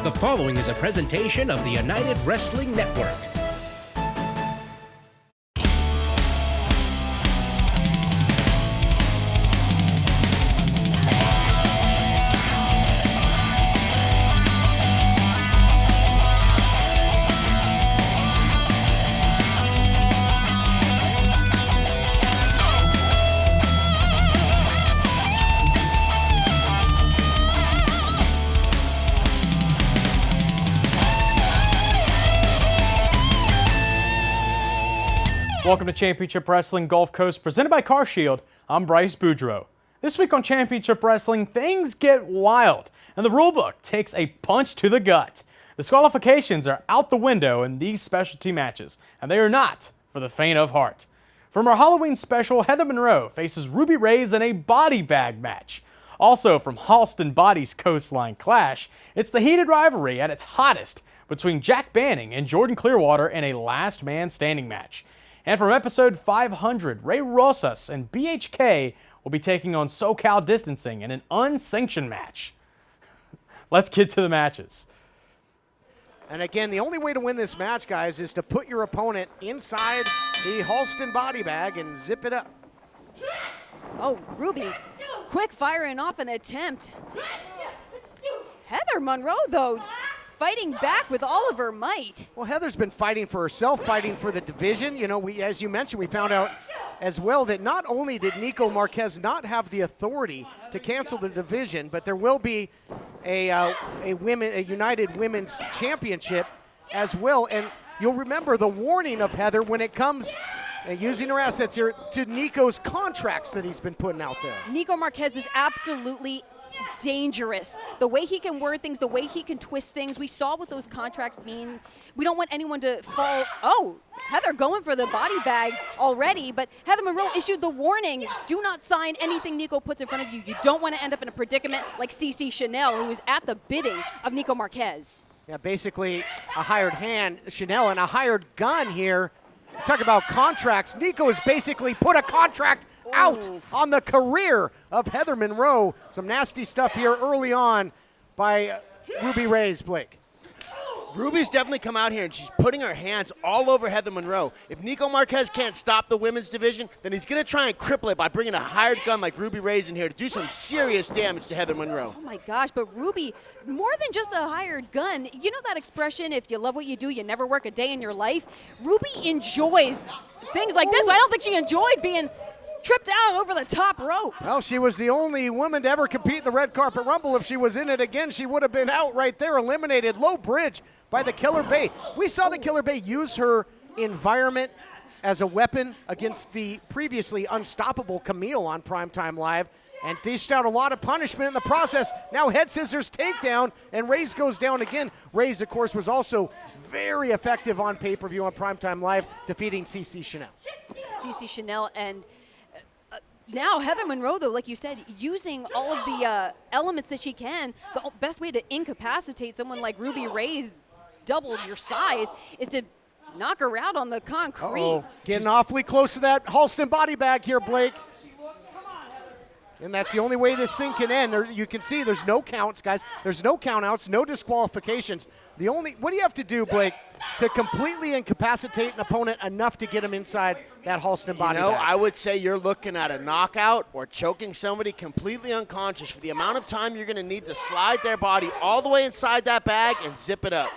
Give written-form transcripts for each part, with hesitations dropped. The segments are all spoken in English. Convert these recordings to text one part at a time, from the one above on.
The following is a presentation of the United Wrestling Network. Welcome to Championship Wrestling Gulf Coast, presented by CarShield. I'm Bryce Boudreaux. This week on Championship Wrestling, things get wild, and the rulebook takes a punch to the gut. Disqualifications are out the window in these specialty matches, and they are not for the faint of heart. From our Halloween special, Heather Monroe faces Ruby Reyes in a body bag match. Also from Halston Body's Coastline Clash, it's the heated rivalry at its hottest between Jack Banning and Jordan Clearwater in a last man standing match. And from episode 500, Ray Rosas and BHK will be taking on SoCal Distancing in an unsanctioned match. Let's get to the matches. And again, the only way to win this match, guys, is to put your opponent inside the Halston body bag and zip it up. Oh, Ruby, quick firing off an attempt. Heather Monroe, though, fighting back with all of her might. Well, Heather's been fighting for herself, fighting for the division. You know, as you mentioned, we found out as well that not only did Nico Marquez not have the authority to cancel the division, but there will be a United Women's Championship as well. And you'll remember the warning of Heather when it comes, using her assets here, to Nico's contracts that he's been putting out there. Nico Marquez is absolutely dangerous. The way he can word things, the way he can twist things. We saw what those contracts mean. We don't want anyone to fall. Oh, Heather going for the body bag already, but Heather Monroe issued the warning. Do not sign anything Nico puts in front of you. You don't want to end up in a predicament like CC Chanel, who was at the bidding of Nico Marquez. Yeah, basically a hired hand, Chanel, and a hired gun here. Talk about contracts. Nico has basically put a contract out on the career of Heather Monroe. Some nasty stuff here early on by Ruby Reyes, Blake. Ruby's definitely come out here and she's putting her hands all over Heather Monroe. If Nico Marquez can't stop the women's division, then he's going to try and cripple it by bringing a hired gun like Ruby Reyes in here to do some serious damage to Heather Monroe. Oh my gosh, but Ruby, more than just a hired gun, you know that expression, if you love what you do, you never work a day in your life? Ruby enjoys things like this, but I don't think she enjoyed being tripped out over the top rope. Well, she was the only woman to ever compete in the Red Carpet Rumble. If she was in it again, she would have been out right there, eliminated. Low bridge by the Killer Bay. We saw the Killer Bay use her environment as a weapon against the previously unstoppable Camille on Primetime Live and dished out a lot of punishment in the process. Now head scissors takedown, and Reyes goes down again. Reyes, of course, was also very effective on pay-per-view on Primetime Live, defeating CC Chanel. CC Chanel and now Heather Monroe, though, like you said, using all of the elements that she can. The best way to incapacitate someone like Ruby Reyes, double your size, is to knock her out on the concrete. Uh-oh. Getting awfully close to that Halston body bag here, Blake. And that's the only way this thing can end. There, you can see there's no counts, guys. There's no countouts, no disqualifications. What do you have to do, Blake, to completely incapacitate an opponent enough to get him inside that Halston body bag? I would say you're looking at a knockout or choking somebody completely unconscious for the amount of time you're going to need to slide their body all the way inside that bag and zip it up.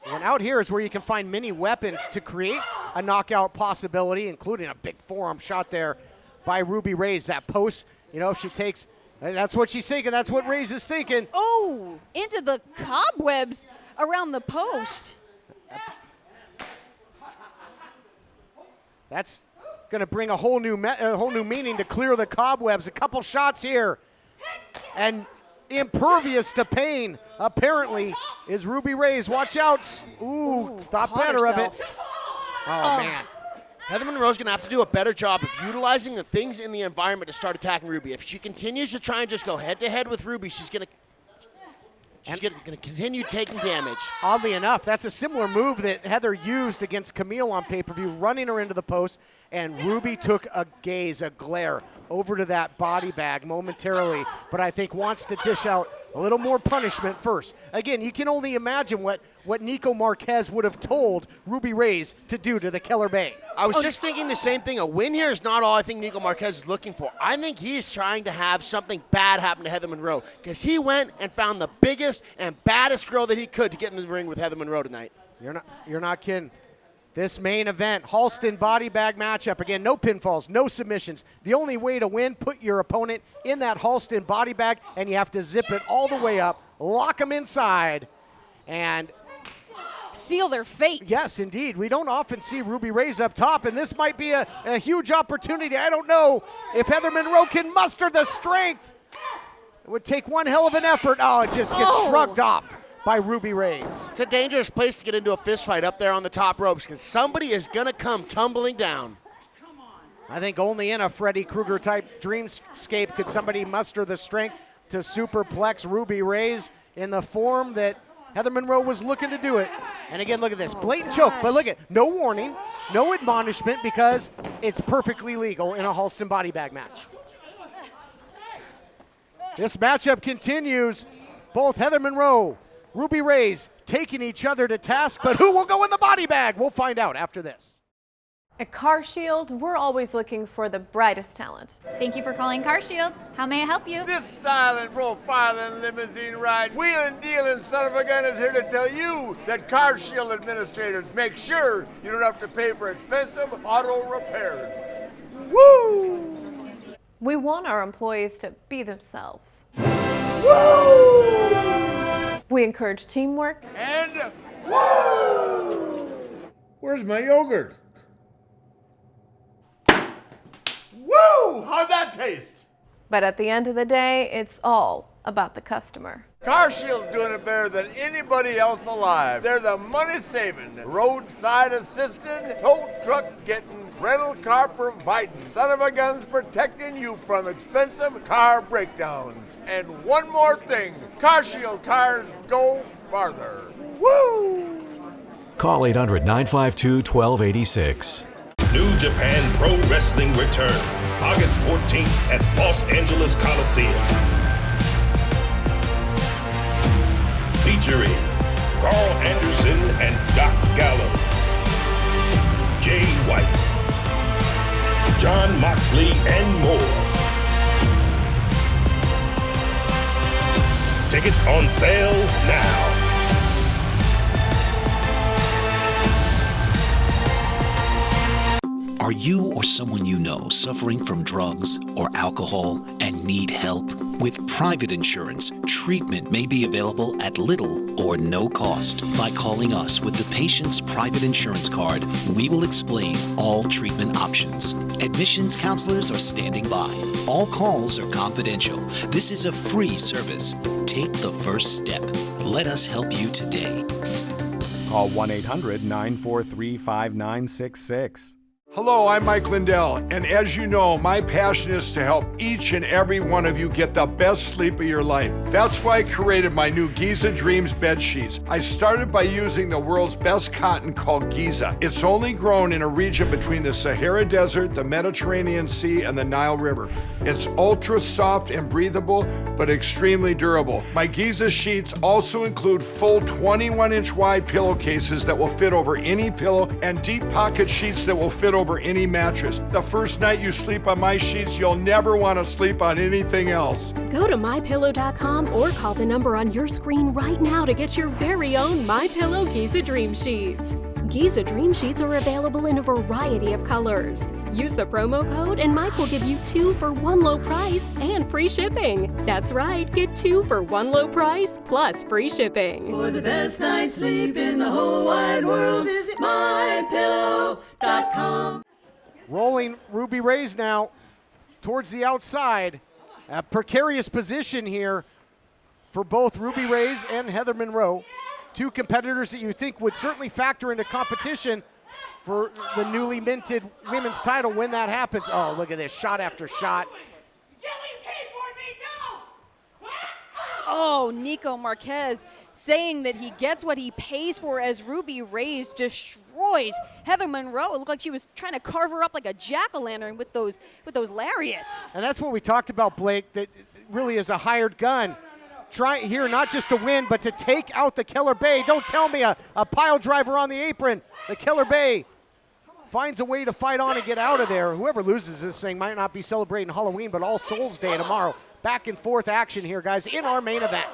And out here is where you can find many weapons to create a knockout possibility, including a big forearm shot there by Ruby Reyes. That post, if she takes, that's what she's thinking. That's what Reyes is thinking. Oh, into the cobwebs around the post. That's going to bring a whole new meaning to clear the cobwebs. A couple shots here. And impervious to pain, apparently, is Ruby Reyes. Watch out. Ooh, thought better of it. Oh, man. Heather Monroe's going to have to do a better job of utilizing the things in the environment to start attacking Ruby. If she continues to try and just go head-to-head with Ruby, she's going to continue taking damage. Oddly enough, that's a similar move that Heather used against Camille on pay-per-view, running her into the post, and Ruby took a glare over to that body bag momentarily, but I think wants to dish out A little more punishment first. Again, you can only imagine what Nico Marquez would have told Ruby Reyes to do to the Killer Bay. I was just thinking the same thing. A win here is not all I think Nico Marquez is looking for. I think he is trying to have something bad happen to Heather Monroe because he went and found the biggest and baddest girl that he could to get in the ring with Heather Monroe tonight. You're not kidding. This main event, Halston body bag matchup. Again, no pinfalls, no submissions. The only way to win, put your opponent in that Halston body bag, and you have to zip it all the way up, lock them inside, and seal their fate. Yes, indeed. We don't often see Ruby Reyes up top, and this might be a huge opportunity. I don't know if Heather Monroe can muster the strength. It would take one hell of an effort. Oh, it just gets shrugged off by Ruby Reyes. It's a dangerous place to get into a fist fight up there on the top ropes because somebody is going to come tumbling down. I think only in a Freddy Krueger type dreamscape could somebody muster the strength to superplex Ruby Reyes in the form that Heather Monroe was looking to do it. And again, look at this, blatant choke, but look at, no warning, no admonishment because it's perfectly legal in a Halston body bag match. This matchup continues. Both Heather Monroe, Ruby Reyes taking each other to task, but who will go in the body bag? We'll find out after this. At CarShield, we're always looking for the brightest talent. Thank you for calling CarShield. How may I help you? This styling, profiling, limousine ride, wheeling, dealing son of a gun is here to tell you that CarShield administrators make sure you don't have to pay for expensive auto repairs. Woo! We want our employees to be themselves. Woo! We encourage teamwork. And woo! Where's my yogurt? Woo! How'd that taste? But at the end of the day, it's all about the customer. CarShield's doing it better than anybody else alive. They're the money-saving, roadside assisting, tow truck getting, rental car providing, son of a guns protecting you from expensive car breakdowns. And one more thing, CarShield cars go farther. Woo! Call 800-952-1286. New Japan Pro Wrestling return August 14th at Los Angeles Coliseum. Featuring Carl Anderson and Doc Gallows, Jay White, John Moxley, and more. Tickets on sale now. Are you or someone you know suffering from drugs or alcohol and need help? With private insurance, treatment may be available at little or no cost. By calling us with the patient's private insurance card, we will explain all treatment options. Admissions counselors are standing by. All calls are confidential. This is a free service. Take the first step. Let us help you today. Call 1-800-943-5966. Hello, I'm Mike Lindell, and as you know, my passion is to help each and every one of you get the best sleep of your life. That's why I created my new Giza Dreams bed sheets. I started by using the world's best cotton called Giza. It's only grown in a region between the Sahara Desert, the Mediterranean Sea, and the Nile River. It's ultra soft and breathable, but extremely durable. My Giza sheets also include full 21-inch wide pillowcases that will fit over any pillow and deep pocket sheets that will fit over any mattress. The first night you sleep on my sheets, you'll never want to sleep on anything else. Go to MyPillow.com or call the number on your screen right now to get your very own MyPillow Giza Dream Sheets. Giza Dream Sheets are available in a variety of colors. Use the promo code and Mike will give you 2 for 1 low price and free shipping. That's right, get 2 for 1 low price plus free shipping. For the best night's sleep in the whole wide world, visit MyPillow.com. Rolling Ruby Reyes now towards the outside. A precarious position here for both Ruby Reyes and Heather Monroe. 2 competitors that you think would certainly factor into competition for the newly minted women's title when that happens. Oh, look at this, shot after shot. Oh, Nico Marquez saying that he gets what he pays for as Ruby Reyes destroys Heather Monroe. It looked like she was trying to carve her up like a jack-o'-lantern with those lariats. And that's what we talked about, Blake, that really is a hired gun. trying here not just to win, but to take out the Killer Bay. Don't tell me a pile driver on the apron. The Killer Bay finds a way to fight on and get out of there. Whoever loses this thing might not be celebrating Halloween, but All Souls Day tomorrow. Back and forth action here, guys, in our main event.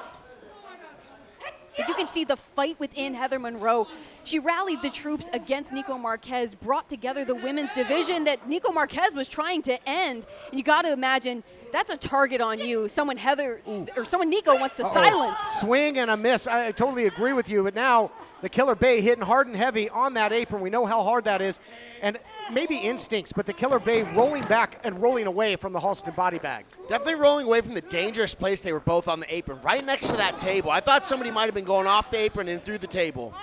But you can see the fight within Heather Monroe. She rallied the troops against Nico Marquez, brought together the women's division that Nico Marquez was trying to end. And you got to imagine that's a target on you. Someone Nico wants to silence. Swing and a miss. I totally agree with you. But now the Killer Bay hitting hard and heavy on that apron. We know how hard that is. And maybe instincts, but the Killer Bay rolling back and rolling away from the Halston body bag. Definitely rolling away from the dangerous place they were both on the apron, right next to that table. I thought somebody might have been going off the apron and through the table.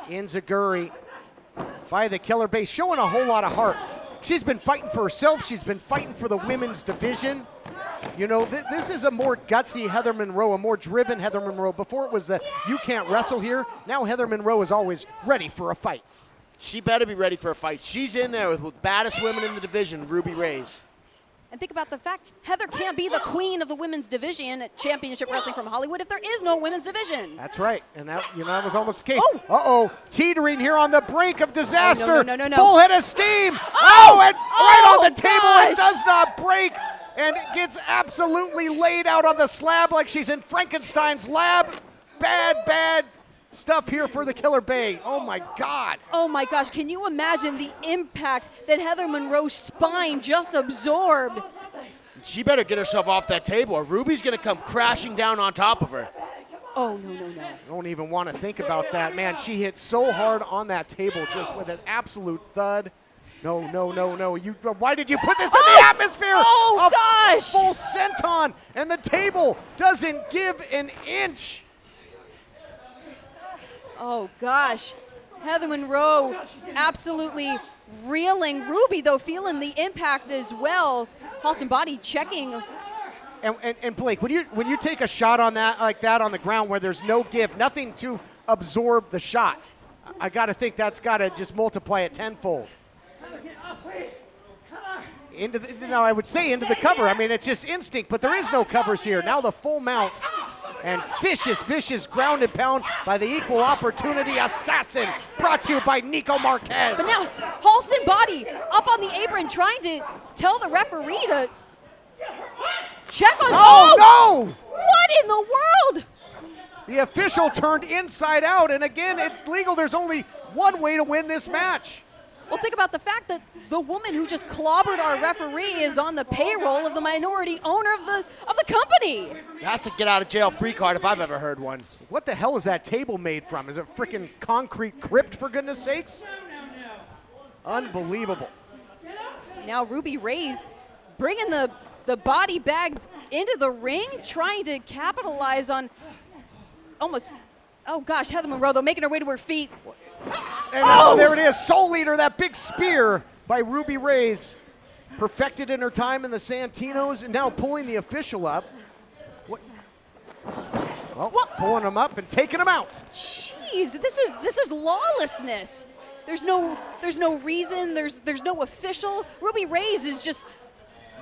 Enziguri by the Killer Bay, showing a whole lot of heart. She's been fighting for herself. She's been fighting for the women's division. You know, this is a more gutsy Heather Monroe, a more driven Heather Monroe. Before it was the you can't wrestle here. Now Heather Monroe is always ready for a fight. She better be ready for a fight. She's in there with the baddest women in the division, Ruby Reyes. And think about the fact Heather can't be the queen of the women's division at Championship Wrestling from Hollywood if there is no women's division. That's right, and that that was almost the case. Uh-oh, teetering here on the brink of disaster. Oh, no. Full head of steam. And right on the table, gosh. It does not break, and it gets absolutely laid out on the slab like she's in Frankenstein's lab. Bad stuff here for the Killer Bay. Oh my God. Oh my gosh, can you imagine the impact that Heather Monroe's spine just absorbed? She better get herself off that table or Ruby's gonna come crashing down on top of her. Oh, no. Don't even want to think about that, man. She hit so hard on that table just with an absolute thud. No. Why did you put this in the atmosphere? Oh, gosh. Full senton, and the table doesn't give an inch. Oh, gosh. Heather Monroe absolutely reeling. Ruby, though, feeling the impact as well. Halston Body checking. And Blake, when you take a shot on that like that on the ground where there's no give, nothing to absorb the shot, I got to think that's got to just multiply it tenfold. I would say into the cover. I mean, it's just instinct, but there is no covers here. Now the full mount. And vicious ground and pound by the Equal Opportunity Assassin, brought to you by Nico Marquez. But now Halston Body up on the apron trying to tell the referee to check on. Oh, no! What in the world? The official turned inside out, and again, it's legal. There's only one way to win this match. Well, think about the fact that the woman who just clobbered our referee is on the payroll of the minority owner of the company. That's a get-out-of-jail-free card if I've ever heard one. What the hell is that table made from? Is it freaking concrete crypt, for goodness sakes? Unbelievable. Now Ruby Reyes bringing the body bag into the ring, trying to capitalize on almost, oh gosh, Heather Monroe, though, making her way to her feet. And there it is, Soul Eater, that big spear by Ruby Reyes. Perfected in her time in the Santinos, and now pulling the official up. Pulling him up and taking him out. Jeez, this is lawlessness. There's no reason, there's no official. Ruby Reyes is just...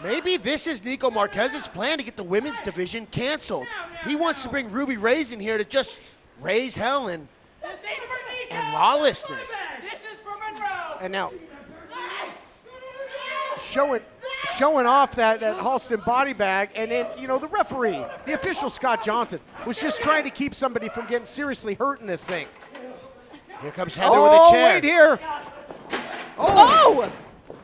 Maybe this is Nico Marquez's plan to get the women's division canceled. He wants to bring Ruby Reyes in here to just raise hell and lawlessness. And now showing off that Halston body bag, and then the referee, the official Scott Johnson, was just trying to keep somebody from getting seriously hurt in this thing. Here comes Heather with a chair. Wait here.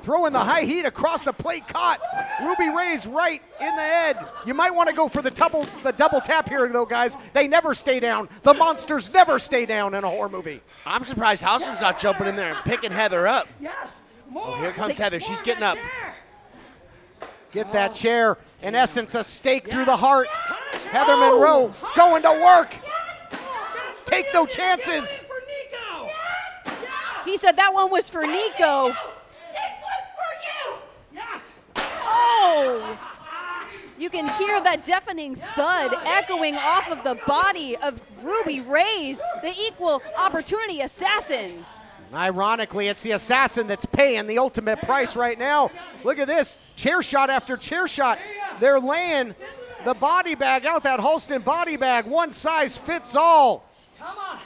Throwing the high heat across the plate, caught Ruby Reyes right in the head. You might want to go for the double tap here, though, guys. They never stay down. The monsters never stay down in a horror movie. I'm surprised Halston's not jumping in there and picking Heather up. Yes. Here comes Heather. She's getting up. Get that chair. In essence, a stake through the heart. Heather Monroe going to work. Take no chances. He said that one was for Nico. Oh! You can hear that deafening thud echoing off of the body of Ruby Reyes, the Equal Opportunity Assassin. Ironically, it's the assassin that's paying the ultimate price right now. Look at this, chair shot after chair shot. They're laying the body bag out, that Halston body bag, one size fits all.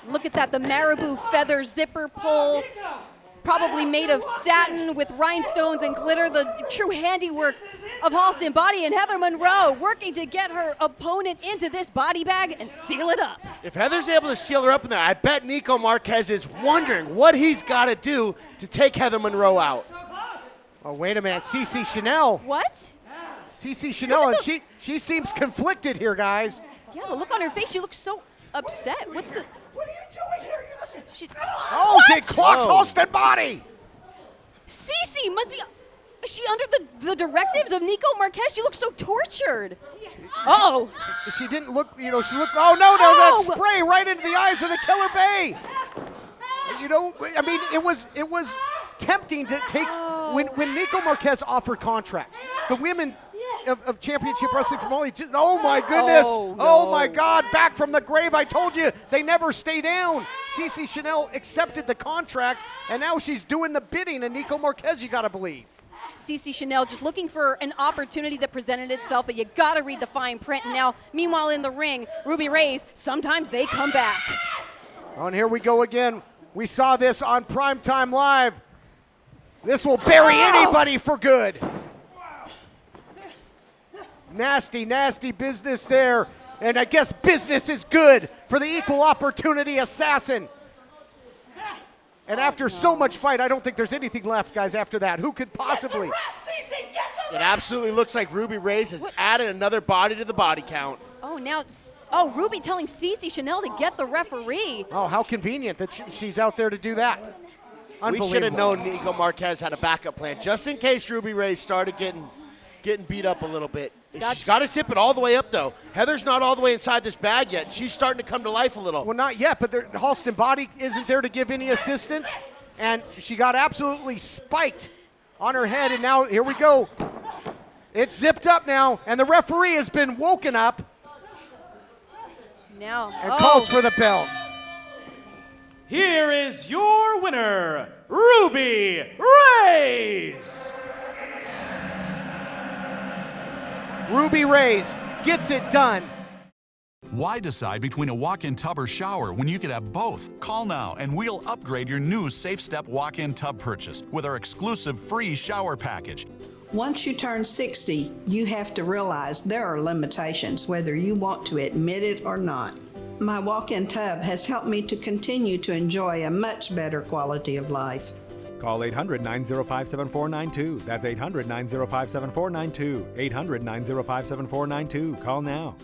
Look at that, the marabou feather zipper pull, probably made of satin with rhinestones and glitter, the true handiwork of Halston Body, and Heather Monroe working to get her opponent into this body bag and seal it up. If Heather's able to seal her up in there, I bet Nico Marquez is wondering what he's got to do to take Heather Monroe out. Oh, wait a minute, CeCe Chanel. What? CeCe Chanel, and she seems conflicted here, guys. Yeah, the look on her face, she looks so upset. What's the... What are you doing here? She, she clocks Halston Body. CeCe must be... Is she under the directives of Nico Marquez? She looks so tortured. Uh-oh. She didn't look, she looked, that spray right into the eyes of the Killer Bay. I mean, it was tempting to take, when Nico Marquez offered contracts, the women of championship wrestling from all Egypt, oh my goodness, oh my God, back from the grave, I told you, they never stay down. CeCe Chanel accepted the contract, and now she's doing the bidding of Nico Marquez, you gotta believe. CeCe Chanel just looking for an opportunity that presented itself, but you gotta read the fine print. And now, meanwhile in the ring, Ruby Reyes, sometimes they come back. Oh, and here we go again. We saw this on Primetime Live. This will bury anybody for good. Nasty, nasty business there. And I guess business is good for the equal opportunity assassin. And after so much fight, I don't think there's anything left, guys, after that. Who could possibly? It absolutely looks like Ruby Reyes has added another body to the body count. Oh, now Ruby telling CeCe Chanel to get the referee. Oh, how convenient that she's out there to do that. We should have known Nico Marquez had a backup plan, just in case Ruby Reyes started getting beat up a little bit. She's got to zip it all the way up, though. Heather's not all the way inside this bag yet. She's starting to come to life a little. Well, not yet, but Halston Body isn't there to give any assistance, and she got absolutely spiked on her head, and now here we go. It's zipped up now, and the referee has been woken up now and calls for the bell. Here is your winner, Ruby Reyes. Ruby Reyes gets it done. Why decide between a walk-in tub or shower when you could have both? Call now and we'll upgrade your new Safe Step walk-in tub purchase with our exclusive free shower package. Once you turn 60, you have to realize there are limitations, whether you want to admit it or not. My walk-in tub has helped me to continue to enjoy a much better quality of life. Call 800-905-7492. That's 800-905-7492. 800-905-7492. Call now.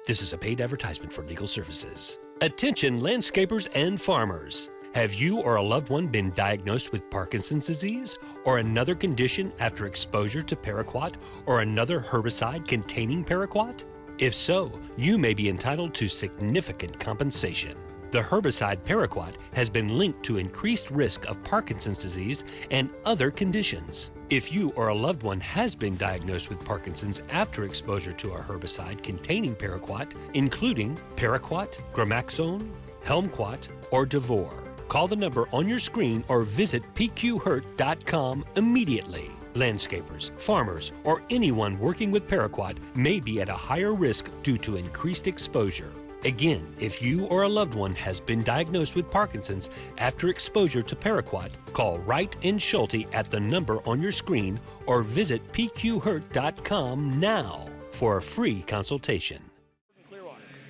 This is a paid advertisement for legal services. Attention landscapers and farmers. Have you or a loved one been diagnosed with Parkinson's disease or another condition after exposure to paraquat or another herbicide containing paraquat? If so, you may be entitled to significant compensation. The herbicide paraquat has been linked to increased risk of Parkinson's disease and other conditions. If you or a loved one has been diagnosed with Parkinson's after exposure to a herbicide containing paraquat, including paraquat, gramaxone, helmquat, or Devore, call the number on your screen or visit pqhurt.com immediately. Landscapers, farmers, or anyone working with paraquat may be at a higher risk due to increased exposure. Again, if you or a loved one has been diagnosed with Parkinson's after exposure to paraquat, call Wright and Schulte at the number on your screen or visit pqhurt.com now for a free consultation.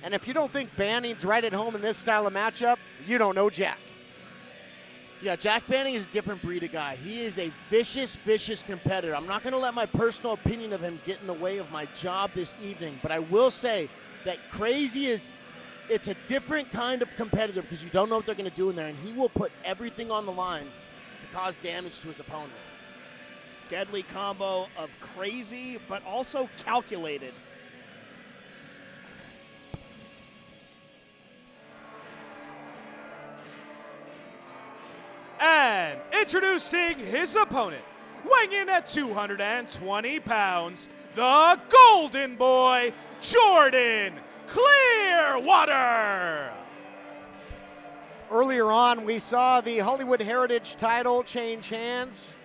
And if you don't think Banning's right at home in this style of matchup, you don't know Jack. Yeah, Jack Banning is a different breed of guy. He is a vicious, vicious competitor. I'm not going to let my personal opinion of him get in the way of my job this evening, but I will say that it's a different kind of competitor because you don't know what they're going to do in there, and he will put everything on the line to cause damage to his opponent. Deadly combo of crazy, but also calculated. And introducing his opponent, weighing in at 220 pounds, the Golden Boy, Jordan Clearwater. Earlier on, we saw the Hollywood Heritage title change hands.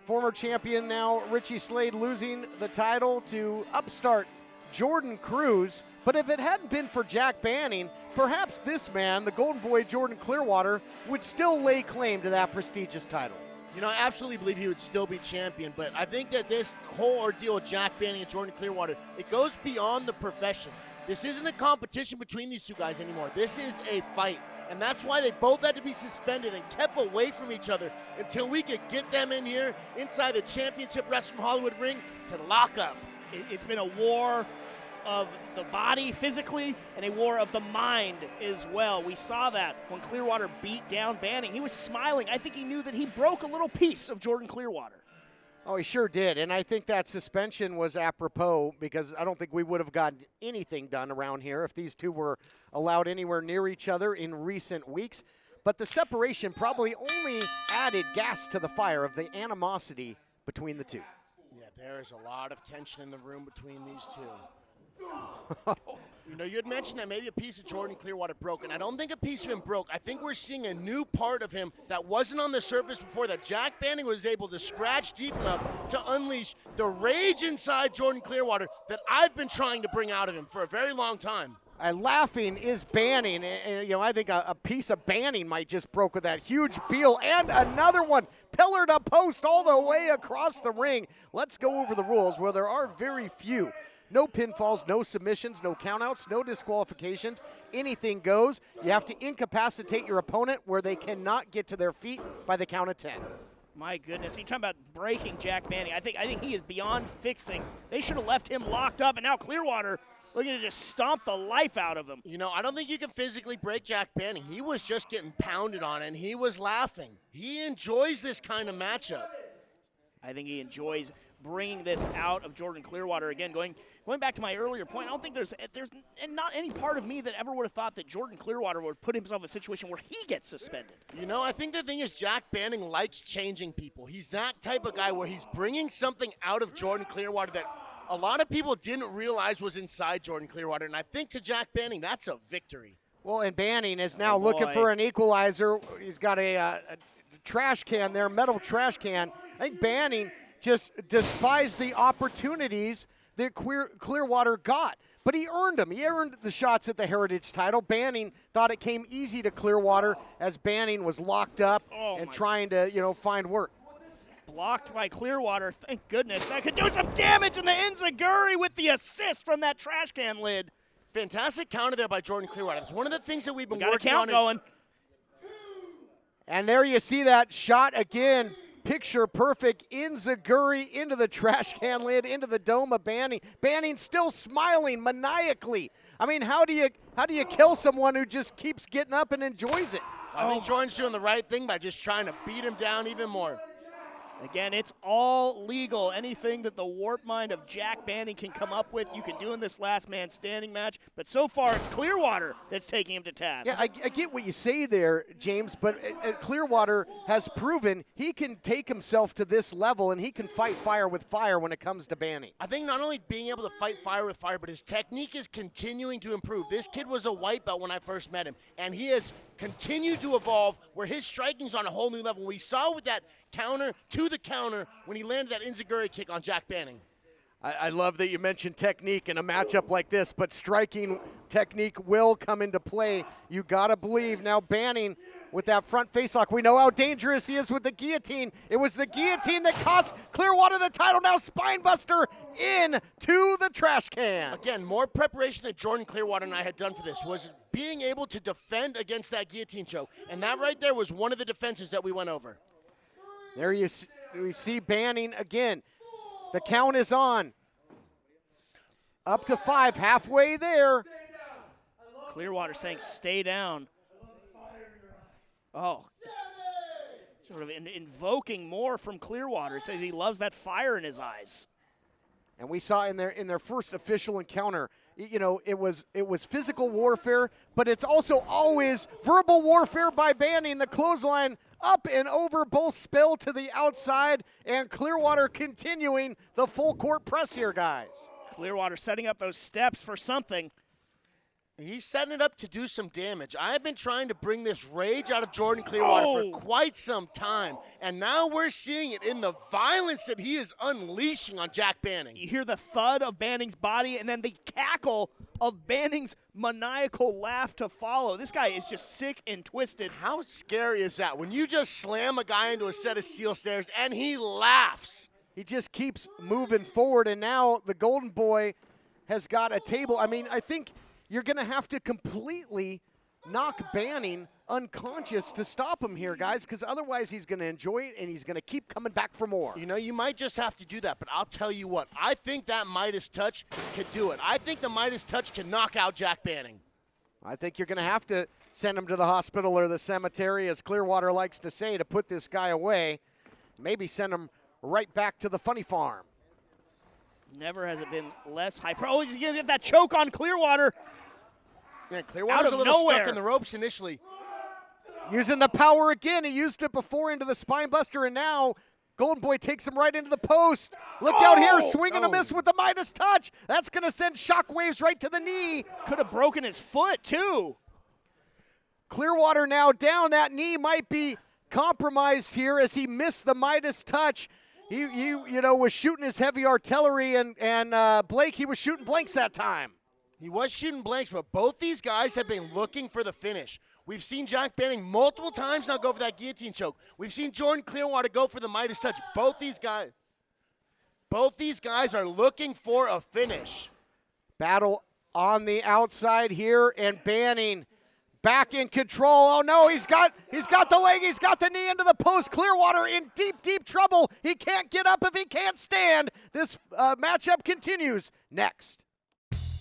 Former champion now Richie Slade losing the title to upstart Jordan Cruz, but if it hadn't been for Jack Banning, perhaps this man, the Golden Boy Jordan Clearwater, would still lay claim to that prestigious title. You know, I absolutely believe he would still be champion, but I think that this whole ordeal with Jack Banning and Jordan Clearwater, it goes beyond the profession. This isn't a competition between these two guys anymore. This is a fight, and that's why they both had to be suspended and kept away from each other until we could get them in here inside the Championship Wrestling from Hollywood ring to lock up. It's been a war of the body physically and a war of the mind as well. We saw that when Clearwater beat down Banning. He was smiling. I think he knew that he broke a little piece of Jordan Clearwater. Oh, he sure did, and I think that suspension was apropos because I don't think we would have gotten anything done around here if these two were allowed anywhere near each other in recent weeks. But the separation probably only added gas to the fire of the animosity between the two. Yeah, there's a lot of tension in the room between these two. You know, you had mentioned that maybe a piece of Jordan Clearwater broke, and I don't think a piece of him broke. I think we're seeing a new part of him that wasn't on the surface before, that Jack Banning was able to scratch deep enough to unleash the rage inside Jordan Clearwater that I've been trying to bring out of him for a very long time. Laughing is Banning, and you know, I think a piece of Banning might just broke with that huge peel, and another one pillared a post all the way across the ring. Let's go over the rules, where there are very few. No pinfalls, no submissions, no countouts, no disqualifications. Anything goes. You have to incapacitate your opponent where they cannot get to their feet by the count of 10. My goodness, you're talking about breaking Jack Banning. I think he is beyond fixing. They should have left him locked up, and now Clearwater looking to just stomp the life out of him. You know, I don't think you can physically break Jack Banning. He was just getting pounded on, and he was laughing. He enjoys this kind of matchup. I think he enjoys bringing this out of Jordan Clearwater. Again, going back to my earlier point, I don't think there's not any part of me that ever would have thought that Jordan Clearwater would put himself in a situation where he gets suspended. You know, I think the thing is Jack Banning likes changing people. He's that type of guy where he's bringing something out of Jordan Clearwater that a lot of people didn't realize was inside Jordan Clearwater, and I think to Jack Banning, that's a victory. Well, and Banning is now looking for an equalizer. He's got a trash can there, metal trash can. I think Banning just despised the opportunities that Clearwater got. But he earned them. He earned the shots at the Heritage title. Banning thought it came easy to Clearwater as Banning was locked up and trying to, find work. Blocked by Clearwater, thank goodness. That could do some damage, in the Enziguri with the assist from that trash can lid. Fantastic counter there by Jordan Clearwater. It's one of the things that we've been working on. Going. And there you see that shot again. Picture perfect Enziguri into the trash can lid, into the dome of Banning. Banning still smiling maniacally. I mean, how do you kill someone who just keeps getting up and enjoys it? I think Jordan's doing the right thing by just trying to beat him down even more. Again, it's all legal. Anything that the warp mind of Jack Banning can come up with, you can do in this last man standing match. But so far, it's Clearwater that's taking him to task. Yeah, I get what you say there, James, but Clearwater has proven he can take himself to this level, and he can fight fire with fire when it comes to Banning. I think not only being able to fight fire with fire, but his technique is continuing to improve. This kid was a white belt when I first met him, and he has continued to evolve where his striking's on a whole new level. We saw with that counter to the counter when he landed that Enziguri kick on Jack Banning. I love that you mentioned technique in a matchup like this, but striking technique will come into play. You got to believe. Now Banning with that front facelock. We know how dangerous he is with the guillotine. It was the guillotine that cost Clearwater the title. Now spinebuster into the trash can. Again, more preparation that Jordan Clearwater and I had done for this was being able to defend against that guillotine choke. And that right there was one of the defenses that we went over. There we see Banning again. The count is on. Up to 5, halfway there. Clearwater saying stay down. Oh. Sort of invoking more from Clearwater. It says he loves that fire in his eyes. And we saw in their first official encounter, it was physical warfare, but it's also always verbal warfare by Banning. The clothesline up and over, both spill to the outside, and Clearwater continuing the full court press here, guys. Clearwater setting up those steps for something. He's setting it up to do some damage. I've been trying to bring this rage out of Jordan Clearwater for quite some time, and now we're seeing it in the violence that he is unleashing on Jack Banning. You hear the thud of Banning's body and then the cackle of Banning's maniacal laugh to follow. This guy is just sick and twisted. How scary is that? When you just slam a guy into a set of steel stairs and he laughs. He just keeps moving forward, and now the Golden Boy has got a table. I mean, I think you're going to have to completely knock Banning unconscious to stop him here, guys, because otherwise he's going to enjoy it and he's going to keep coming back for more. You know, you might just have to do that, but I'll tell you what. I think that Midas touch could do it. I think the Midas touch can knock out Jack Banning. I think you're going to have to send him to the hospital or the cemetery, as Clearwater likes to say, to put this guy away. Maybe send him right back to the funny farm. Never has it been less hyper. Oh, he's going to get that choke on Clearwater. Man, Clearwater's a little stuck in the ropes initially. Using the power again. He used it before into the spine buster, and now Golden Boy takes him right into the post. Look out here, swing and a miss with the Midas touch. That's going to send shockwaves right to the knee. Could have broken his foot, too. Clearwater now down. That knee might be compromised here as he missed the Midas touch. He was shooting his heavy artillery, and Blake, he was shooting blanks that time. He was shooting blanks, but both these guys have been looking for the finish. We've seen Jack Banning multiple times now go for that guillotine choke. We've seen Jordan Clearwater go for the Midas touch. Both these guys are looking for a finish. Battle on the outside here, and Banning back in control. Oh no, he's got the leg, he's got the knee into the post. Clearwater in deep trouble. He can't get up if he can't stand. This matchup continues next.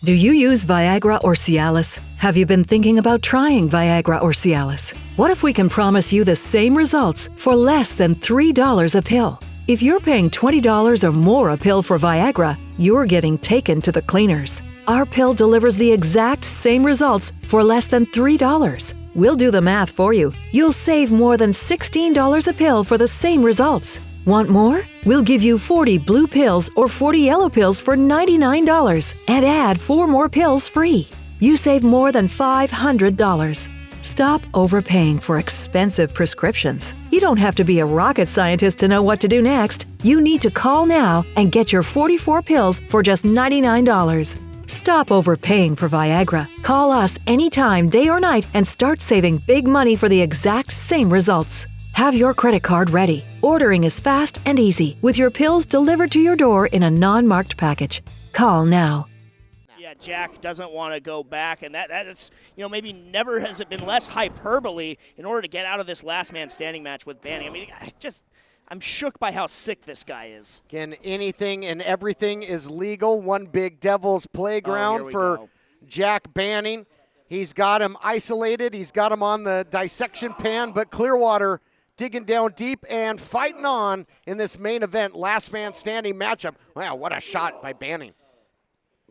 Do you use Viagra or Cialis? Have you been thinking about trying Viagra or Cialis? What if we can promise you the same results for less than $3 a pill? If you're paying $20 or more a pill for Viagra, you're getting taken to the cleaners. Our pill delivers the exact same results for less than $3. We'll do the math for you. You'll save more than $16 a pill for the same results. Want more? We'll give you 40 blue pills or 40 yellow pills for $99 and add 4 more pills free. You save more than $500. Stop overpaying for expensive prescriptions. You don't have to be a rocket scientist to know what to do next. You need to call now and get your 44 pills for just $99. Stop overpaying for Viagra. Call us anytime, day or night, and start saving big money for the exact same results. Have your credit card ready. Ordering is fast and easy, with your pills delivered to your door in a non-marked package. Call now. Yeah, Jack doesn't want to go back, and that's, maybe never has it been less hyperbole in order to get out of this last man standing match with Banning. I mean, I'm shook by how sick this guy is. Again, anything and everything is legal. One big devil's playground for Jack Banning. He's got him isolated. He's got him on the dissection pan, but Clearwater digging down deep and fighting on in this main event, last man standing matchup. Wow, what a shot by Banning.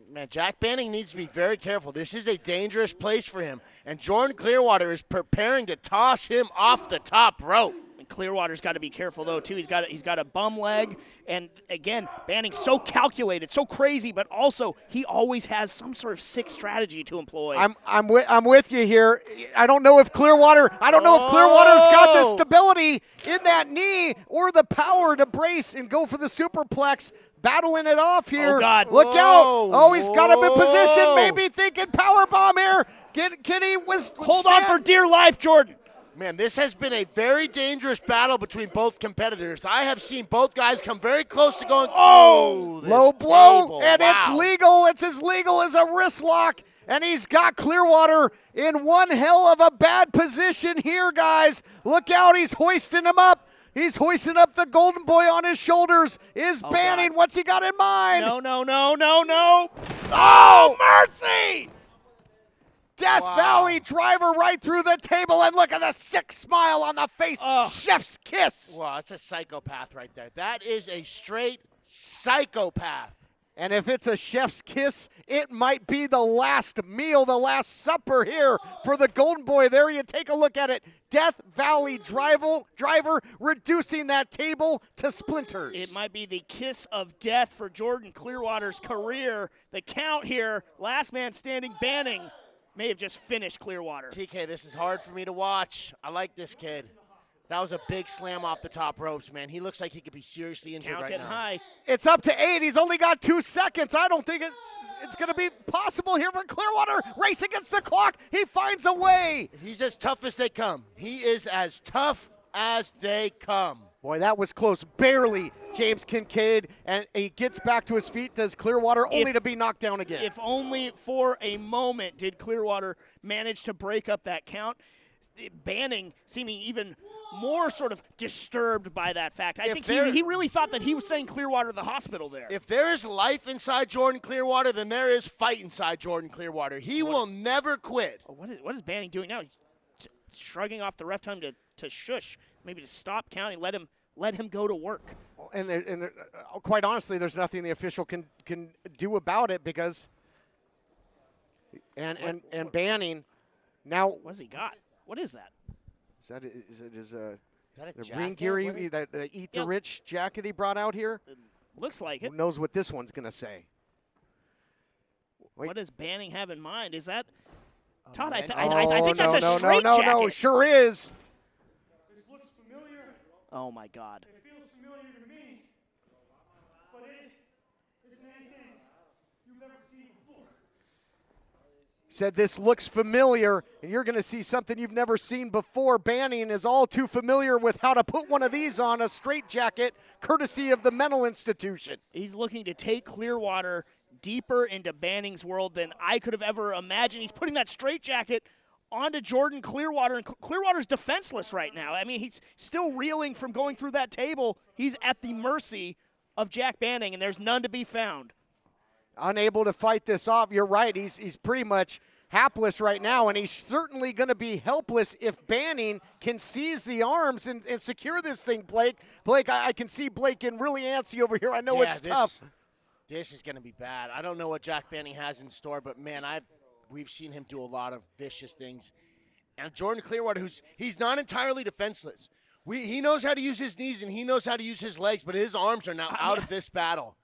Man, Jack Banning needs to be very careful. This is a dangerous place for him, and Jordan Clearwater is preparing to toss him off the top rope. And Clearwater's got to be careful, though, too. He's got a bum leg, and again, Banning's so calculated, so crazy, but also he always has some sort of sick strategy to employ. I'm with you here. I don't know if Clearwater's got the stability in that knee or the power to brace and go for the superplex. Battling it off here. Oh, God. Look out. Oh, he's got him in position. Maybe thinking power bomb here. Can he hold on for dear life, Jordan. Man, this has been a very dangerous battle between both competitors. I have seen both guys come very close to going, low blow, table. And wow. It's legal. It's as legal as a wrist lock, and he's got Clearwater in one hell of a bad position here, guys. Look out, he's hoisting him up. He's hoisting up the Golden Boy on his shoulders. Is Banning, what's he got in mind? No. Oh, mercy! Death Valley driver right through the table, and look at the sick smile on the face. Chef's kiss. Wow, that's a psychopath right there. That is a straight psychopath. And if it's a chef's kiss, it might be the last meal, the last supper here for the Golden Boy. There you take a look at it. Death Valley driver reducing that table to splinters. It might be the kiss of death for Jordan Clearwater's career. The count here, last man standing, Banning. may have just finished Clearwater. TK, this is hard for me to watch. I like this kid. That was a big slam off the top ropes, man. He looks like he could be seriously injured Count right getting now. high. It's up to 8. He's only got 2 seconds. I don't think it's going to be possible here for Clearwater. Race against the clock. He finds a way. He's as tough as they come. He is as tough as they come. Boy, that was close. Barely, James Kincaid, and he gets back to his feet, does Clearwater, only to be knocked down again. If only for a moment did Clearwater manage to break up that count. Banning seeming even more sort of disturbed by that fact. I think he really thought that he was saying Clearwater to the hospital there. If there is life inside Jordan Clearwater, then there is fight inside Jordan Clearwater. He will never quit. What is Banning doing now? He's shrugging off the ref time to shush, maybe to stop counting, let him go to work. And quite honestly, there's nothing the official can do about it because and Banning now. What's he got? What is that? Is it his that a ring gear, that Eat the Rich jacket he brought out here? Looks like it. Who knows what this one's going to say? What does Banning have in mind? Is that Todd? I think no, that's a straight jacket. No, sure is. This looks familiar. Oh my God. It feels familiar to me, but it isn't anything you've never seen before. Said this looks familiar, and you're going to see something you've never seen before. Banning is all too familiar with how to put one of these on a straitjacket, courtesy of the mental institution. He's looking to take Clearwater deeper into Banning's world than I could have ever imagined. He's putting that straitjacket onto Jordan Clearwater, and Clearwater's defenseless right now. I mean, he's still reeling from going through that table. He's at the mercy of Jack Banning, and there's none to be found. Unable to fight this off. You're right. He's pretty much hapless right now, and he's certainly going to be helpless if Banning can seize the arms and secure this thing, Blake. Blake, I can see Blake getting really antsy over here. I know it's tough. This is going to be bad. I don't know what Jack Banning has in store, but, man, we've seen him do a lot of vicious things. And Jordan Clearwater, he's not entirely defenseless. He knows how to use his knees and he knows how to use his legs, but his arms are now out of this battle.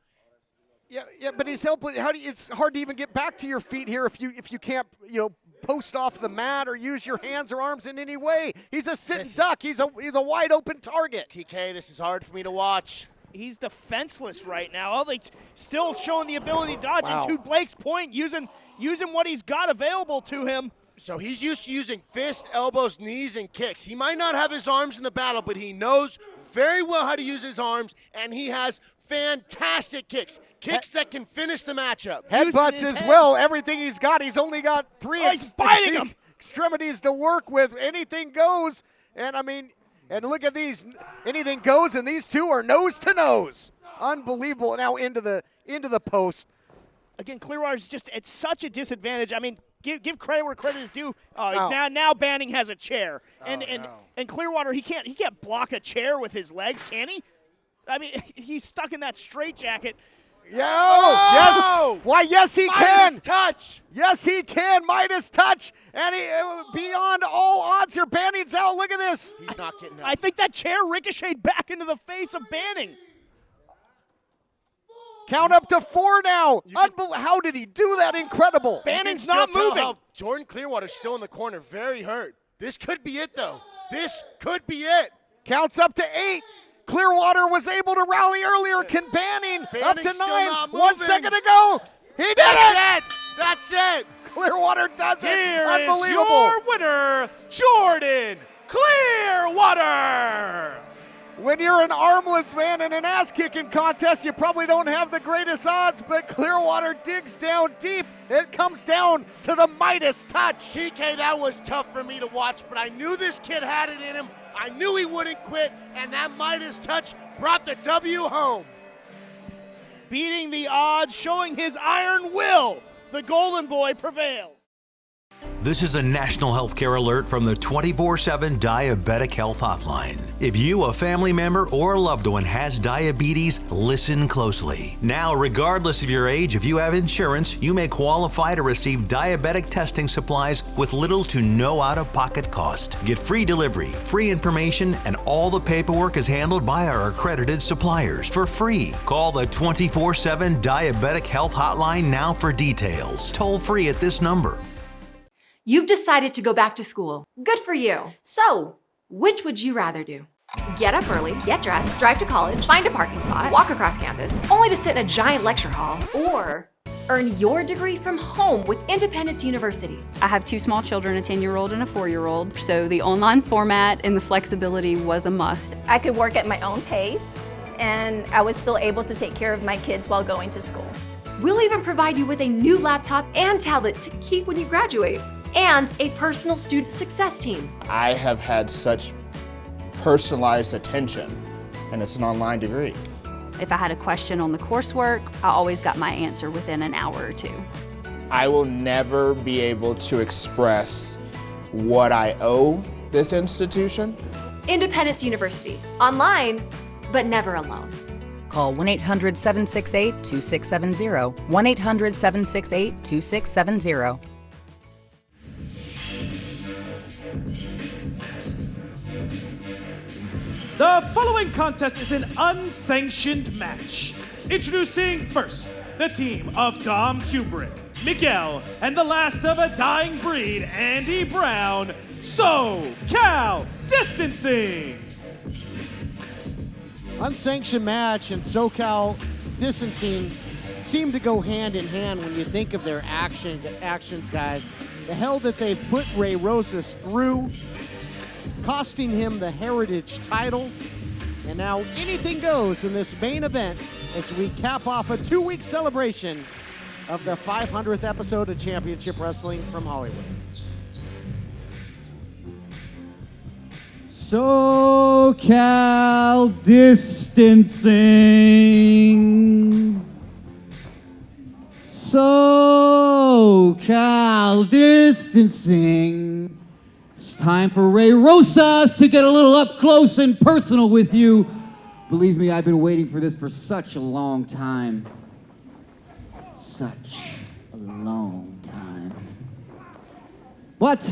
Yeah, but he's helpless. It's hard to even get back to your feet here if you can't, post off the mat or use your hands or arms in any way. He's a sitting duck. He's a wide open target. TK, this is hard for me to watch. He's defenseless right now. Oh, he's still showing the ability to dodge. Wow. And to Blake's point, using what he's got available to him. So he's used to using fists, elbows, knees, and kicks. He might not have his arms in the battle, but he knows very well how to use his arms, and he has fantastic kicks that can finish the matchup. Headbutts as well. Everything he's got. He's only got 3 he's biting him. Extremities to work with. Anything goes. And and look at these. Anything goes, and these two are nose to nose. Unbelievable. Now into the post. Again, Clearwater's just at such a disadvantage. I mean, give credit where credit is due. Now Banning has a chair, and Clearwater he can't block a chair with his legs, can he? I mean, he's stuck in that straitjacket. Yes. Why, yes, he Midas can. touch. Yes, he can. Midas touch. And beyond all odds here, Banning's out. Look at this. He's not getting up. I think that chair ricocheted back into the face of Banning. Count up to 4 now. How did he do that? Incredible. Banning's not moving. Jordan Clearwater's still in the corner, very hurt. This could be it, though. This could be it. Counts up to 8. Clearwater was able to rally earlier. Can Banning up to 9? 1 second to go. He did it. That's it. Clearwater does it. Here Unbelievable. is your winner, Jordan Clearwater. When you're an armless man in an ass-kicking contest, you probably don't have the greatest odds, but Clearwater digs down deep. It comes down to the Midas touch. TK, that was tough for me to watch, but I knew this kid had it in him. I knew he wouldn't quit, and that Midas touch brought the W home. Beating the odds, showing his iron will, the Golden Boy prevails. This is a national healthcare alert from the 24/7 Diabetic Health Hotline. If you, a family member, or a loved one has diabetes, listen closely. Now, regardless of your age, if you have insurance, you may qualify to receive diabetic testing supplies with little to no out-of-pocket cost. Get free delivery, free information, and all the paperwork is handled by our accredited suppliers for free. Call the 24/7 Diabetic Health Hotline now for details. Toll free at this number. You've decided to go back to school. Good for you. So, which would you rather do? Get up early, get dressed, drive to college, find a parking spot, walk across campus, only to sit in a giant lecture hall, or earn your degree from home with Independence University. I have 2 small children, a 10-year-old and a 4-year-old, so the online format and the flexibility was a must. I could work at my own pace, and I was still able to take care of my kids while going to school. We'll even provide you with a new laptop and tablet to keep when you graduate, and a personal student success team. I have had such personalized attention, and it's an online degree. If I had a question on the coursework, I always got my answer within an hour or 2. I will never be able to express what I owe this institution. Independence University, online, but never alone. Call 1-800-768-2670, 1-800-768-2670. The following contest is an unsanctioned match. Introducing first, the team of Dom Kubrick, Miguel, and the last of a dying breed, Andy Brown, SoCal Distancing. Unsanctioned match and SoCal Distancing seem to go hand in hand when you think of their actions, guys. The hell that they've put Ray Rosas through, costing him the Heritage title. And now anything goes in this main event as we cap off a 2-week celebration of the 500th episode of Championship Wrestling from Hollywood. SoCal Distancing. SoCal Distancing. It's time for Ray Rosas to get a little up close and personal with you. Believe me, I've been waiting for this for such a long time. Such a long time. But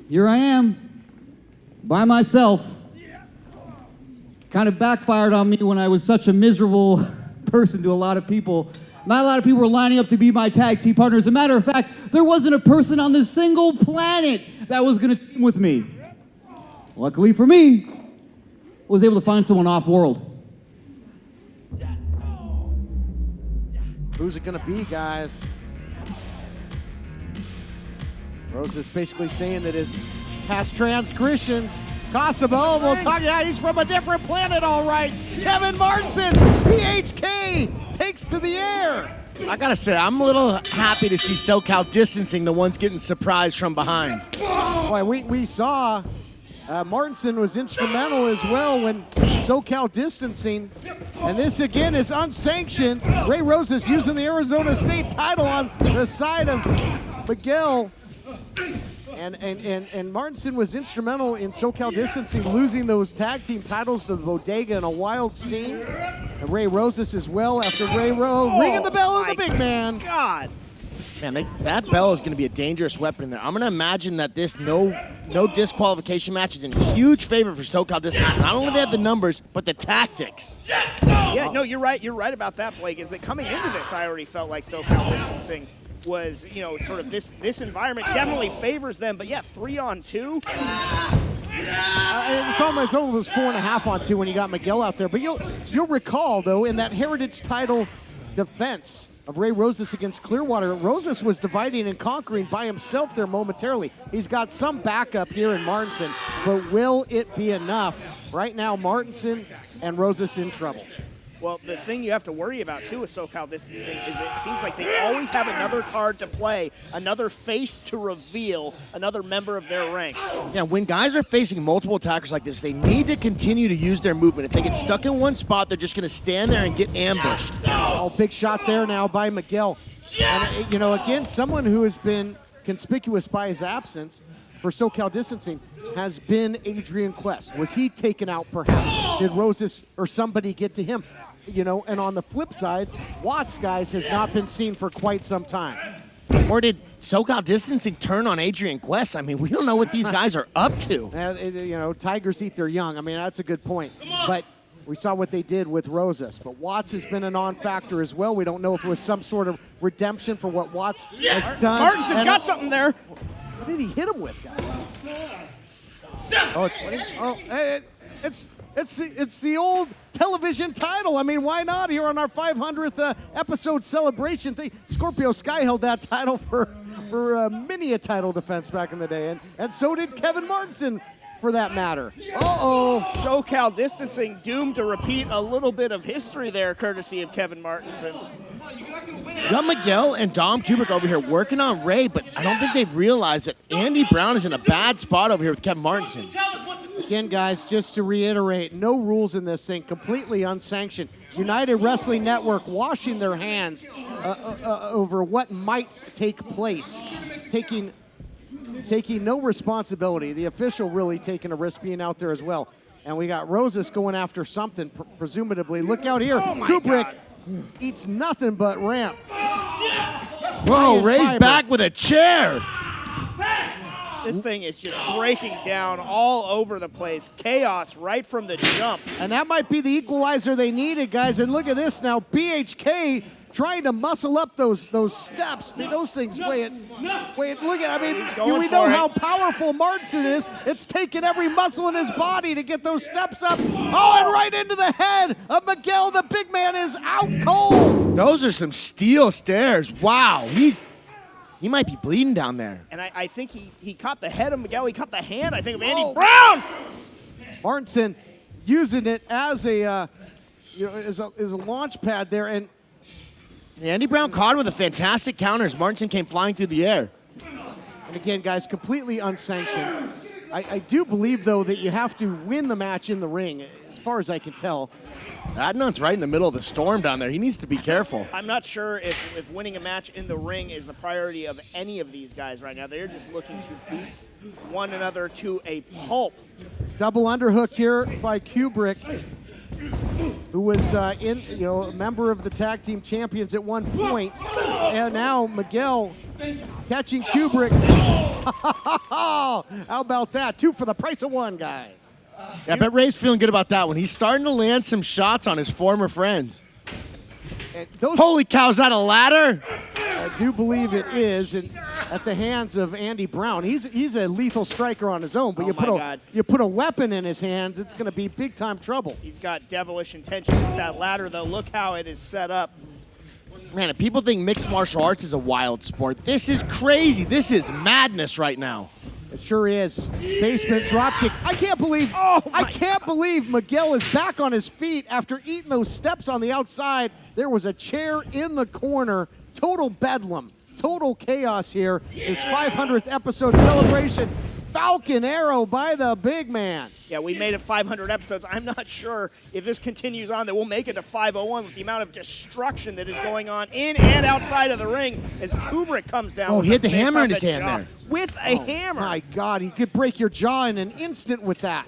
here I am, by myself. Kind of backfired on me when I was such a miserable person to a lot of people. Not a lot of people were lining up to be my tag team partner. As a matter of fact, there wasn't a person on this single planet that was going to team with me. Luckily for me, I was able to find someone off-world. Who's it going to be, guys? Rosas basically saying that his past transgressions cost him all. We'll talk. Yeah, he's from a different planet, all right. Kevin Martinson, PHK, takes to the air. I gotta say, I'm a little happy to see SoCal Distancing the ones getting surprised from behind. Boy, we saw Martinson was instrumental as well when SoCal Distancing, and this again is unsanctioned. Ray Rosas using the Arizona State title on the side of Miguel. And Martinson was instrumental in SoCal Distancing losing those tag team titles to the Bodega in a wild scene. And Ray Rosas as well after Ray ringing the bell of the big man. God. Man, that bell is going to be a dangerous weapon in there. I'm going to imagine that this no disqualification match is in huge favor for SoCal Distancing. Not only do they have the numbers, but the tactics. Yeah, no, you're right. You're right about that, Blake. Is that coming into this, I already felt like SoCal Distancing was, sort of this environment definitely favors them. But yeah, 3-on-2. It's almost 4.5-on-2 when you got Miguel out there. But you'll recall, though, in that Heritage title defense of Ray Rosas against Clearwater, Rosas was dividing and conquering by himself there momentarily. He's got some backup here in Martinson, but will it be enough? Right now, Martinson and Rosas in trouble. Well, the thing you have to worry about, too, with SoCal Distancing is it seems like they always have another card to play, another face to reveal, another member of their ranks. Yeah, when guys are facing multiple attackers like this, they need to continue to use their movement. If they get stuck in one spot, they're just going to stand there and get ambushed. Oh, big shot there now by Miguel. And, again, someone who has been conspicuous by his absence for SoCal Distancing has been Adrian Quest. Was he taken out, perhaps? Did Rosas or somebody get to him? And on the flip side, Watts, guys, has not been seen for quite some time. Or did SoCal Distancing turn on Adrian Quest? I mean, we don't know what these guys are up to. Tigers eat their young. I mean, that's a good point. But we saw what they did with Rosas. But Watts has been a non-factor as well. We don't know if it was some sort of redemption for what Watts has done. Martinson's got something there. What did he hit him with, guys? It's the old television title. I mean, why not here on our 500th episode celebration? Scorpio Sky held that title for many a title defense back in the day, and so did Kevin Martinson, for that matter. SoCal distancing doomed to repeat a little bit of history there, courtesy of Kevin Martinson. You got Miguel and Dom Kubrick over here working on Ray, but I don't think they've realized that Andy Brown is in a bad spot over here with Kevin Martinson. Again, guys, just to reiterate, no rules in this thing, completely unsanctioned. United Wrestling Network washing their hands over what might take place, taking no responsibility. The official really taking a risk being out there as well. And we got Rosas going after something, presumably. Look out here. Kubrick eats nothing but ramp. Whoa, Ray's back with a chair. This thing is just breaking down all over the place. Chaos right from the jump. And that might be the equalizer they needed, guys. And look at this now. BHK trying to muscle up those steps. I mean, those things look at, I mean, we know how powerful Martinson is. It's taking every muscle in his body to get those steps up. Oh, and right into the head of Miguel. The big man is out cold. Those are some steel stairs. Wow, he might be bleeding down there. And I think he caught the head of Miguel. He caught the hand, I think, of Andy Brown. Martinson using it as a launch pad there, and Andy Brown caught him with a fantastic counter as Martinson came flying through the air. And again, guys, completely unsanctioned. I do believe, though, that you have to win the match in the ring, as far as I can tell. Adnan's right in the middle of the storm down there. He needs to be careful. I'm not sure if winning a match in the ring is the priority of any of these guys right now. They're just looking to beat one another to a pulp. Double underhook here by Kubrick, who was a member of the tag team champions at one point. And now Miguel catching Kubrick. How about that? 2 for the price of 1, guys. Yeah, I bet Ray's feeling good about that one. He's starting to land some shots on his former friends. Holy cow, is that a ladder? I do believe it is, and at the hands of Andy Brown. He's a lethal striker on his own, but you put a weapon in his hands, it's going to be big-time trouble. He's got devilish intentions with that ladder, though. Look how it is set up. Man, if people think mixed martial arts is a wild sport, this is crazy. This is madness right now. It sure is. Basement dropkick. I can't believe Miguel is back on his feet after eating those steps on the outside. There was a chair in the corner. Total bedlam. Total chaos here. His 500th episode celebration. Falcon arrow by the big man. Yeah, we made it 500 episodes. I'm not sure if this continues on that we'll make it to 501 with the amount of destruction that is going on in and outside of the ring as Kubrick comes down. Oh, he had the hammer in his hand there. With a hammer. My God, he could break your jaw in an instant with that.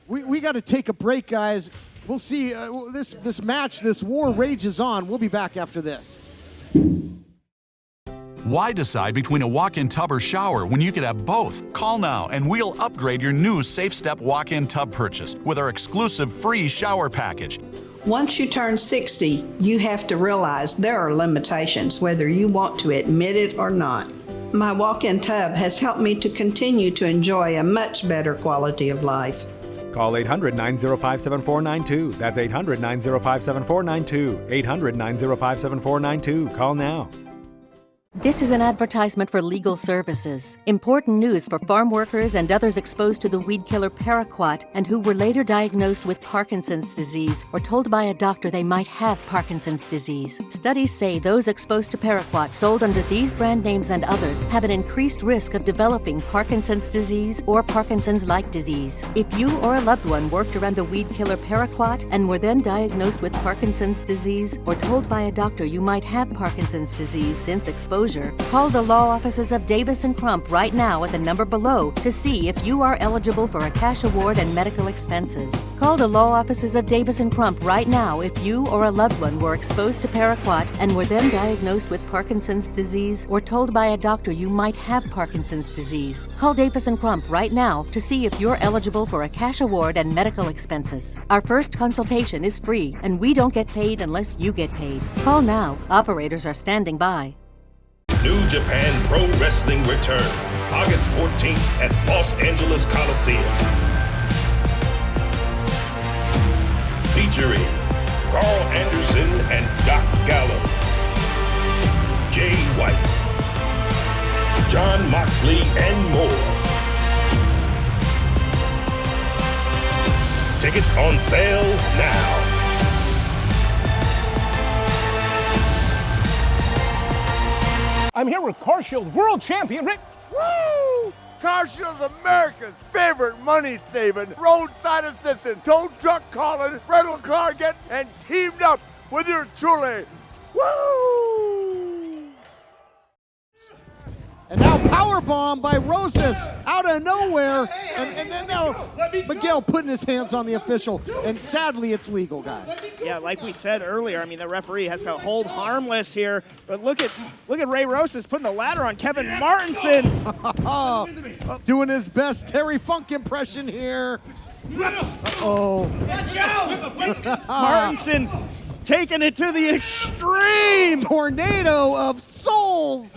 We got to take a break, guys. We'll see. This match, this war rages on. We'll be back after this. Why decide between a walk-in tub or shower when you could have both? Call now and we'll upgrade your new Safe Step walk-in tub purchase with our exclusive free shower package. Once you turn 60, you have to realize there are limitations, whether you want to admit it or not. My walk-in tub has helped me to continue to enjoy a much better quality of life. Call 800-905-7492. That's 800-905-7492. 800-905-7492. Call now. This is an advertisement for legal services. Important news for farm workers and others exposed to the weed killer paraquat and who were later diagnosed with Parkinson's disease or told by a doctor they might have Parkinson's disease. Studies say those exposed to paraquat sold under these brand names and others have an increased risk of developing Parkinson's disease or Parkinson's-like disease. If you or a loved one worked around the weed killer paraquat and were then diagnosed with Parkinson's disease or told by a doctor you might have Parkinson's disease since exposure, call the law offices of Davis & Crump right now at the number below to see if you are eligible for a cash award and medical expenses. Call the law offices of Davis & Crump right now if you or a loved one were exposed to paraquat and were then diagnosed with Parkinson's disease or told by a doctor you might have Parkinson's disease. Call Davis & Crump right now to see if you're eligible for a cash award and medical expenses. Our first consultation is free and we don't get paid unless you get paid. Call now. Operators are standing by. New Japan Pro Wrestling return August 14th at Los Angeles Coliseum. Featuring Carl Anderson and Doc Gallows, Jay White, John Moxley, and more. Tickets on sale now. I'm here with CarShield World Champion Rick. Woo! CarShield's America's favorite money-saving, roadside assistant, tow truck calling, rental car getting, and teamed up with your truly. Woo! And now powerbomb by Rosas out of nowhere. And then now Miguel putting his hands on the official. And sadly, it's legal, guys. Yeah, like we said earlier, I mean, the referee has to hold harmless here. But look at Ray Rosas putting the ladder on Kevin Martinson. Doing his best Terry Funk impression here. Uh-oh. Martinson taking it to the extreme. Tornado of souls.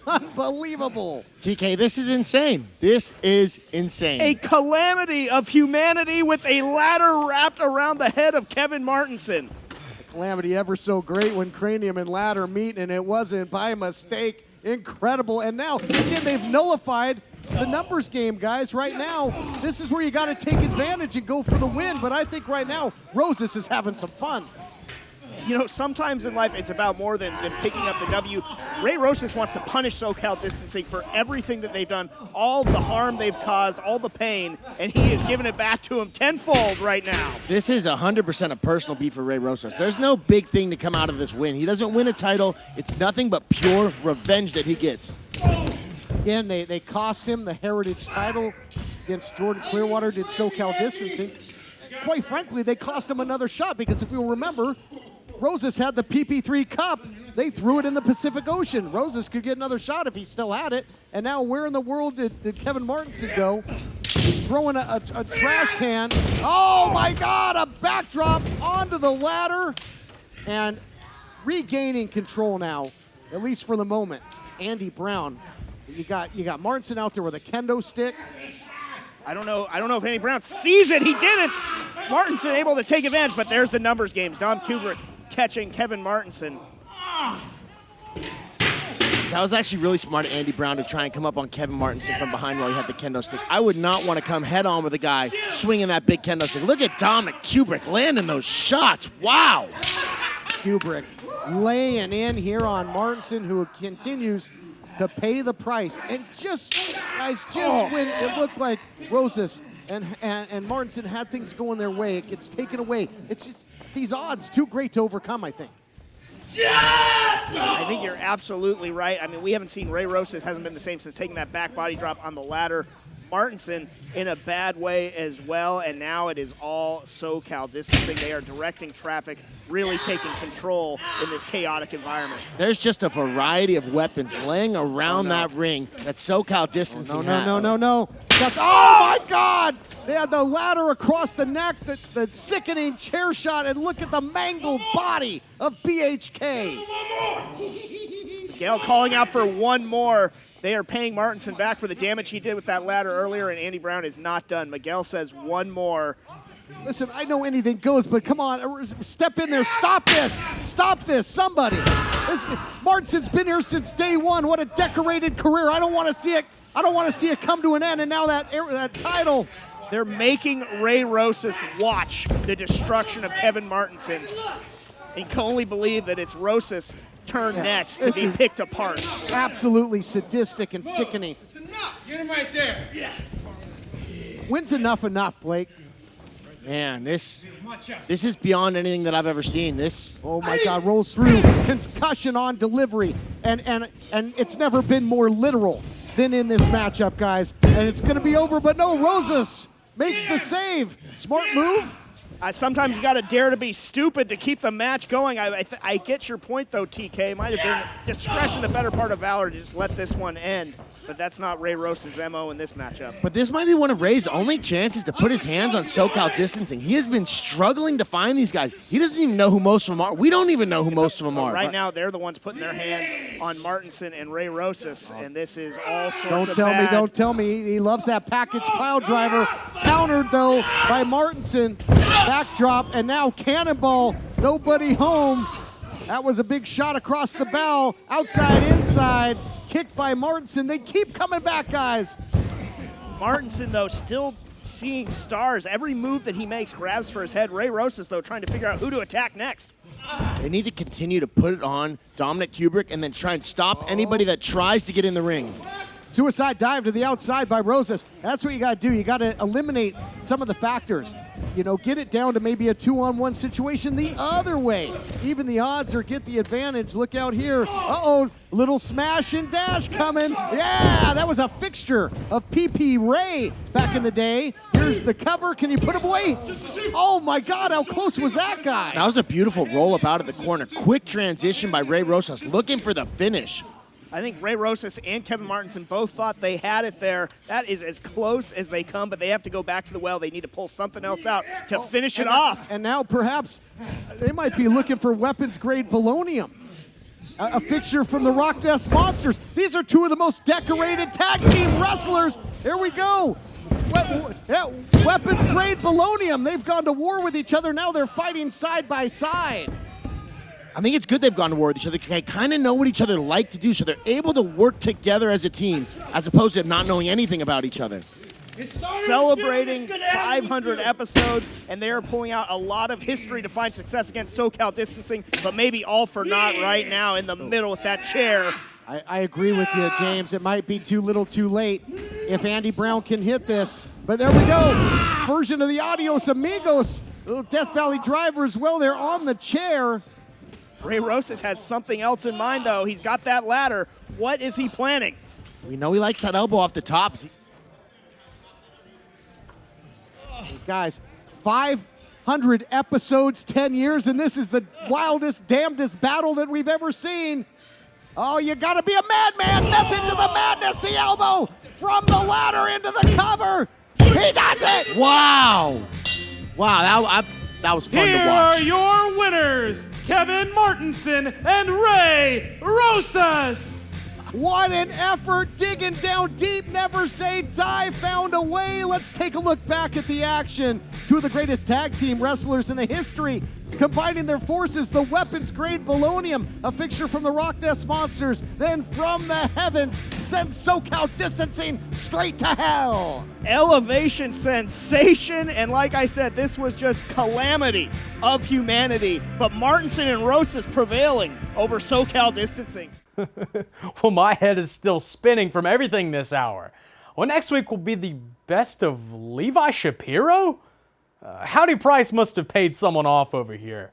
Unbelievable. TK, this is insane. This is insane. A calamity of humanity with a ladder wrapped around the head of Kevin Martinson. A calamity ever so great when cranium and ladder meet, and it wasn't by mistake. Incredible. And now, again, they've nullified the numbers game, guys. Right now, this is where you got to take advantage and go for the win. But I think right now, Rosas is having some fun. You know, sometimes in life it's about more than picking up the W. Ray Rosas wants to punish SoCal Distancing for everything that they've done, all the harm they've caused, all the pain, and he is giving it back to him tenfold right now. This is 100% a personal beef for Ray Rosas. There's no big thing to come out of this win. He doesn't win a title. It's nothing but pure revenge that he gets. Again, they cost him the Heritage title against Jordan Clearwater, did SoCal Distancing. Quite frankly, they cost him another shot because if you'll remember, Rosas had the PP3 Cup. They threw it in the Pacific Ocean. Rosas could get another shot if he still had it. And now where in the world did Kevin Martinson go? Throwing a trash can. Oh, my God, a backdrop onto the ladder. And regaining control now, at least for the moment. Andy Brown. You got Martinson out there with a kendo stick. I don't know if Andy Brown sees it. He didn't. Martinson able to take advantage, but there's the numbers games. Dom Kubrick catching Kevin Martinson. That was actually really smart of Andy Brown to try and come up on Kevin Martinson from behind while he had the kendo stick. I would not want to come head on with a guy swinging that big kendo stick. Look at Dominic Kubrick landing those shots. Wow. Kubrick laying in here on Martinson, who continues to pay the price. And just when it looked like Rosas and Martinson had things going their way, it gets taken away. It's just these odds too great to overcome, I think. I think you're absolutely right. I mean, we haven't seen Ray Rosas, hasn't been the same since taking that back body drop on the ladder. Martinson in a bad way as well, and now it is all SoCal Distancing. They are directing traffic, really taking control in this chaotic environment. There's just a variety of weapons laying around that ring that SoCal Distancing had. No. Oh, my God! They had the ladder across the neck, the sickening chair shot, and look at the mangled body of BHK. Miguel calling out for one more. They are paying Martinson back for the damage he did with that ladder earlier, and Andy Brown is not done. Miguel says one more. Listen, I know anything goes, but come on, step in there. Stop this, somebody. Martinson's been here since day one. What a decorated career. I don't want to see it come to an end, and now that title. They're making Ray Rosas watch the destruction of Kevin Martinson. And can only believe that it's Rosas' turn next to be picked apart. Absolutely sadistic and sickening. It's enough. Get him right there. Yeah. When's enough, Blake? Man, this is beyond anything that I've ever seen. Oh my God, rolls through, concussion on delivery, and it's never been more literal than in this matchup, guys. And it's going to be over, but no, Rosas makes the save. Smart move. Sometimes you got to dare to be stupid to keep the match going. I get your point, though, TK. It might have been discretion, the better part of valor, to just let this one end. but that's not Ray Rosa's MO in this matchup. But this might be one of Ray's only chances to put his hands on SoCal distancing. He has been struggling to find these guys. He doesn't even know who most of them are. We don't even know who most of them are. Right now, they're the ones putting their hands on Martinson and Ray Rosas, and this is all sorts of bad. Don't tell me. He loves that package pile driver. Countered, though, by Martinson. Backdrop, and now cannonball. Nobody home. That was a big shot across the bow. Outside, inside. Kicked by Martinson. They keep coming back, guys. Martinson, though, still seeing stars. Every move that he makes grabs for his head. Ray Rosas, though, trying to figure out who to attack next. They need to continue to put it on Dominic Kubrick and then try and stop anybody that tries to get in the ring. Suicide dive to the outside by Rosas. That's what you got to do. You got to eliminate some of the factors. You know, get it down to maybe a 2-on-1 situation the other way. Even the odds or get the advantage. Look out here. Uh-oh, little smash and dash coming. Yeah, that was a fixture of PP Ray back in the day. Here's the cover. Can you put him away? Oh, my God, how close was that guy? That was a beautiful roll-up out of the corner. Quick transition by Ray Rosas, looking for the finish. I think Ray Rosas and Kevin Martinson both thought they had it there. That is as close as they come, but they have to go back to the well. They need to pull something else out to finish it off. And now perhaps they might be looking for weapons-grade polonium. A fixture from the Rock Nest Monsters. These are two of the most decorated tag team wrestlers. Here we go. Weapons-grade polonium. They've gone to war with each other. Now they're fighting side by side. I think it's good they've gone to war with each other. They kind of know what each other like to do, so they're able to work together as a team as opposed to not knowing anything about each other. Celebrating 500 episodes, and they are pulling out a lot of history to find success against SoCal distancing, but maybe all for naught right now in the middle with that chair. I agree with you, James. It might be too little too late if Andy Brown can hit this. But there we go. Version of the Adios Amigos. Little Death Valley driver as well. They're on the chair. Ray Rosas has something else in mind, though. He's got that ladder. What is he planning? We know he likes that elbow off the top. Guys, 500 episodes, 10 years, and this is the wildest, damnedest battle that we've ever seen. Oh, you got to be a madman. Method to the madness. The elbow from the ladder into the cover. He does it. Wow. Wow, that was fun to watch. Here are your winners, Kevin Martinson and Ray Rosas. What an effort, digging down deep, never say die, found a way. Let's take a look back at the action. Two of the greatest tag team wrestlers in the history, combining their forces, the weapons-grade polonium, a fixture from the Rock Nest Monsters, then from the heavens, sends SoCal distancing straight to hell. Elevation sensation, and like I said, this was just calamity of humanity, but Martinson and Rosas prevailing over SoCal distancing. Well, my head is still spinning from everything this hour. Well, next week will be the best of Levi Shapiro? Howdy Price must have paid someone off over here.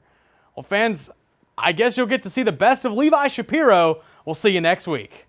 Well, fans, I guess you'll get to see the best of Levi Shapiro. We'll see you next week.